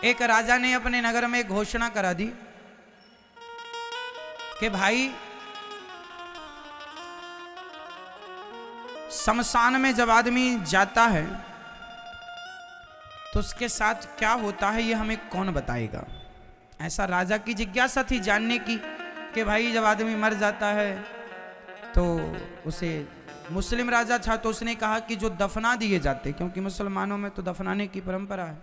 एक राजा ने अपने नगर में घोषणा करा दी कि भाई शमशान में जब आदमी जाता है तो उसके साथ क्या होता है ये हमें कौन बताएगा। ऐसा राजा की जिज्ञासा थी जानने की कि भाई जब आदमी मर जाता है तो उसे, मुस्लिम राजा था तो उसने कहा कि जो दफना दिए जाते, क्योंकि मुसलमानों में तो दफनाने की परंपरा है,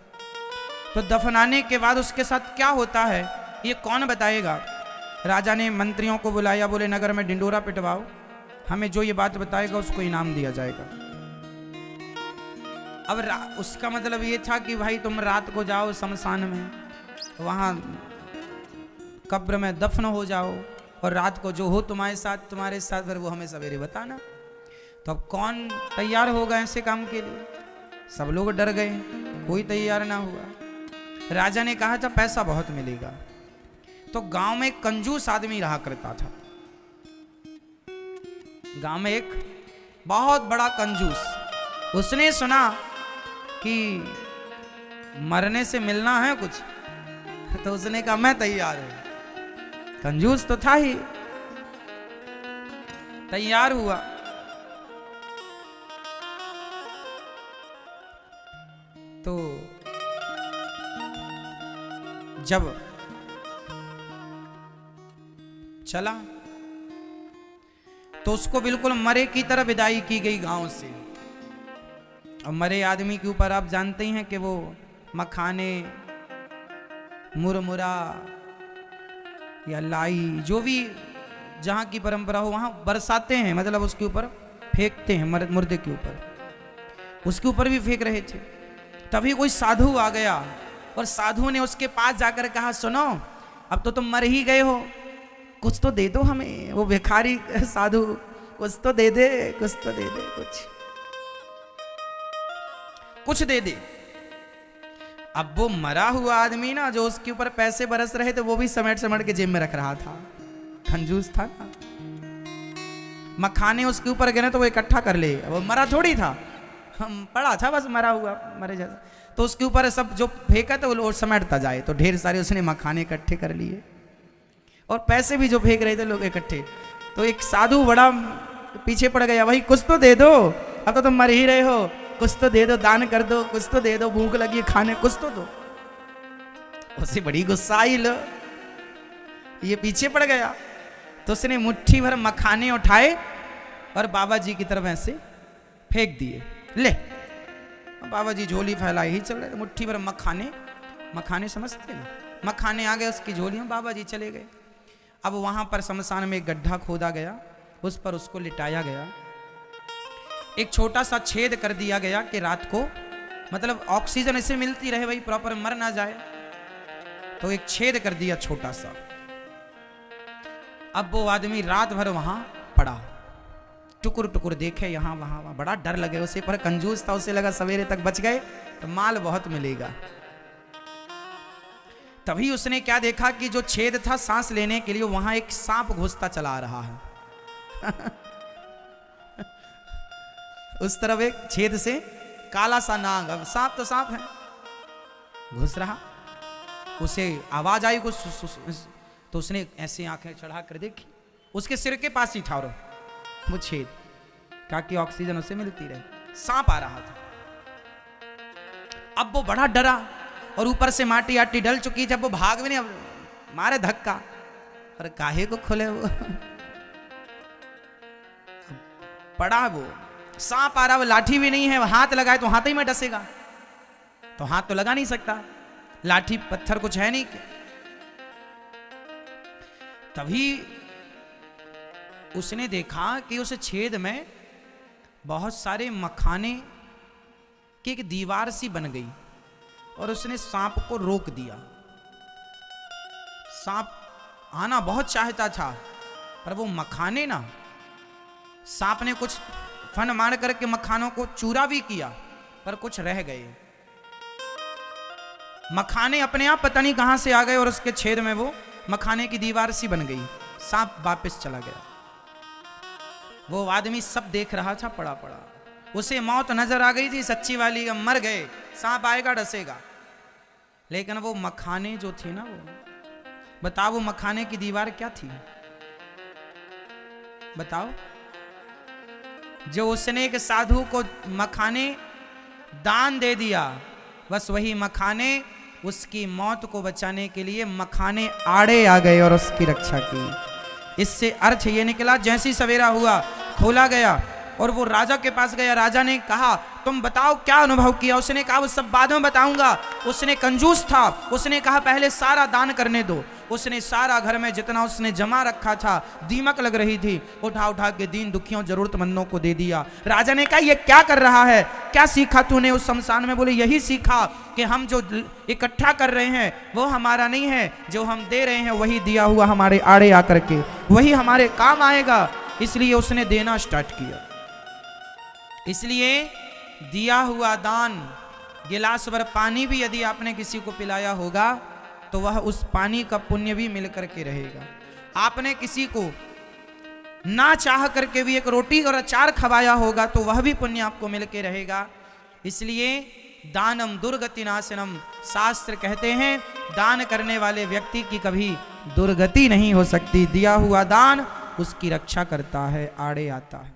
तो दफनाने के बाद उसके साथ क्या होता है ये कौन बताएगा। राजा ने मंत्रियों को बुलाया, बोले नगर में ढिंडोरा पिटवाओ, हमें जो ये बात बताएगा उसको इनाम दिया जाएगा। अब उसका मतलब ये था कि भाई तुम रात को जाओ शमशान में, वहां कब्र में दफन हो जाओ और रात को जो हो तुम्हारे साथ फिर वो हमें सवेरे बताना। तो अब कौन तैयार होगा ऐसे काम के लिए। सब लोग डर गए, कोई तैयार ना हुआ। राजा ने कहा था पैसा बहुत मिलेगा। तो गांव में एक कंजूस आदमी रहा करता था। गांव में एक बहुत बड़ा कंजूस, उसने सुना कि मरने से मिलना है कुछ, तो उसने कहा मैं तैयार हूं। कंजूस तो था ही, तैयार हुआ। तो जब चला तो उसको बिल्कुल मरे की तरह विदाई की गई गांव से। और मरे आदमी के ऊपर आप जानते ही हैं कि वो मखाने, मुरमुरा या लाई, जो भी जहां की परंपरा हो वहां बरसाते हैं, मतलब उसके ऊपर फेंकते हैं, मुर्दे के ऊपर। उसके ऊपर भी फेंक रहे थे। तभी कोई साधु आ गया और साधु ने उसके पास जाकर कहा सुनो, अब तो तुम मर ही गए हो, कुछ तो दे दो हमें। वो भिखारी साधु, कुछ तो दे दे, कुछ तो दे दे, कुछ दे दे। अब वो मरा हुआ आदमी ना, जो उसके ऊपर पैसे बरस रहे थे, वो भी समेट समेट के जेब में रख रहा था। कंजूस था ना। मखाने उसके ऊपर गिरे तो वो इकट्ठा कर ले, वो मरा थोड़ी था, हम पड़ा था बस मरा हुआ, मरे जैसा। तो उसके ऊपर सब जो फेंका तो वो समेटता जाए। तो ढेर सारे उसने मखाने इकट्ठे कर लिए और पैसे भी जो फेंक रहे थे लोग इकट्ठे। तो एक साधु बड़ा पीछे पड़ गया, भाई कुछ तो दे दो, अब तो तुम मर ही रहे हो, कुछ तो दे दो, दान कर दो, कुछ तो दे दो, भूख लगी है खाने, कुछ तो दो। उसे बड़ी गुस्सा आई, लो ये पीछे पड़ गया। तो उसने मुट्ठी भर मखाने उठाए और बाबा जी की तरफ ऐसे फेंक दिए। ले, बाबा जी झोली फैलाए ही चल रहे, मुट्ठी भर मखाने, मखाने समझते ना, मखाने आ गए उसकी झोली में, बाबा जी चले गए। अब वहां पर शमशान में एक गड्ढा खोदा गया, उस पर उसको लिटाया गया। एक छोटा सा छेद कर दिया गया कि रात को, मतलब ऑक्सीजन इसे मिलती रहे, भाई प्रॉपर मर ना जाए। तो एक छेद कर दिया छोटा सा। अब वो आदमी रात भर वहां पड़ा, टुकुर टुकुर देखे यहाँ वहां, बड़ा डर लगे उसे, पर कंजूस था, उसे लगा सवेरे तक बच गए तो माल बहुत मिलेगा। तभी उसने क्या देखा कि जो छेद था सांस लेने के लिए, वहां एक सांप घुसता चला आ रहा है। उस तरफ एक छेद से काला सा नाग, अब सांप तो सांप है, घुस रहा। उसे आवाज आई कुछ, तो उसने ऐसे आंखें चढ़ा कर देखी, उसके सिर के पास ही था वो छेद, कहा कि ऑक्सीजन उसे मिलती रहे। सांप आ रहा था। अब वो बड़ा डरा और ऊपर से माटी आटी डल चुकी, जब वो भाग भी नहीं, अब मारे धक्का, और काहे को खुले वो। पड़ा वो सांप आ रहा, वो लाठी भी नहीं है, हाथ लगाए तो हाथ ही में डसेगा, तो हाथ तो लगा नहीं सकता, लाठी पत्थर कुछ है नहीं। तभी उसने देखा कि उस छेद में बहुत सारे मखाने की एक दीवार सी बन गई और उसने सांप को रोक दिया। सांप आना बहुत चाहता था, पर वो मखाने ना, सांप ने कुछ फन मार करके मखानों को चूरा भी किया, पर कुछ रह गए। मखाने अपने आप पता नहीं कहां से आ गए और उसके छेद में वो मखाने की दीवार सी बन गई। सांप वापस चला गया। वो आदमी सब देख रहा था, पड़ा पड़ा, उसे मौत नजर आ गई थी सच्ची वाली, मर गए, सांप आएगा डसेगा। लेकिन वो मखाने जो थे ना, वो बताओ वो मखाने की दीवार क्या थी? बताओ। जो उसने एक साधु को मखाने दान दे दिया, बस वही मखाने उसकी मौत को बचाने के लिए मखाने आड़े आ गए और उसकी रक्षा की। इससे अर्थ ये निकला, जैसी सवेरा हुआ खोला गया और वो राजा के पास गया। राजा ने कहा तुम बताओ क्या अनुभव किया? उसने कहा वो सब बाद में बताऊंगा। उसने कंजूस था, उसने कहा पहले सारा दान करने दो। उसने सारा घर में जितना उसने जमा रखा था, दीमक लग रही थी, उठा उठा के दीन दुखियों जरूरतमंदों को दे दिया। राजा ने कहा ये क्या कर रहा है, क्या सीखा तूने उस शमशान में? बोले यही सीखा कि हम जो इकट्ठा कर रहे हैं वो हमारा नहीं है, जो हम दे रहे हैं वही दिया हुआ हमारे आड़े आकर के वही हमारे काम आएगा। इसलिए उसने देना स्टार्ट किया। इसलिए दिया हुआ दान, गिलास भर पानी भी यदि आपने किसी को पिलाया होगा तो वह उस पानी का पुण्य भी मिल करके रहेगा। आपने किसी को ना चाह करके भी एक रोटी और अचार खवाया होगा तो वह भी पुण्य आपको मिल के रहेगा। इसलिए दानम दुर्गति नाशनम, शास्त्र कहते हैं दान करने वाले व्यक्ति की कभी दुर्गति नहीं हो सकती। दिया हुआ दान उसकी रक्षा करता है, आड़े आता है।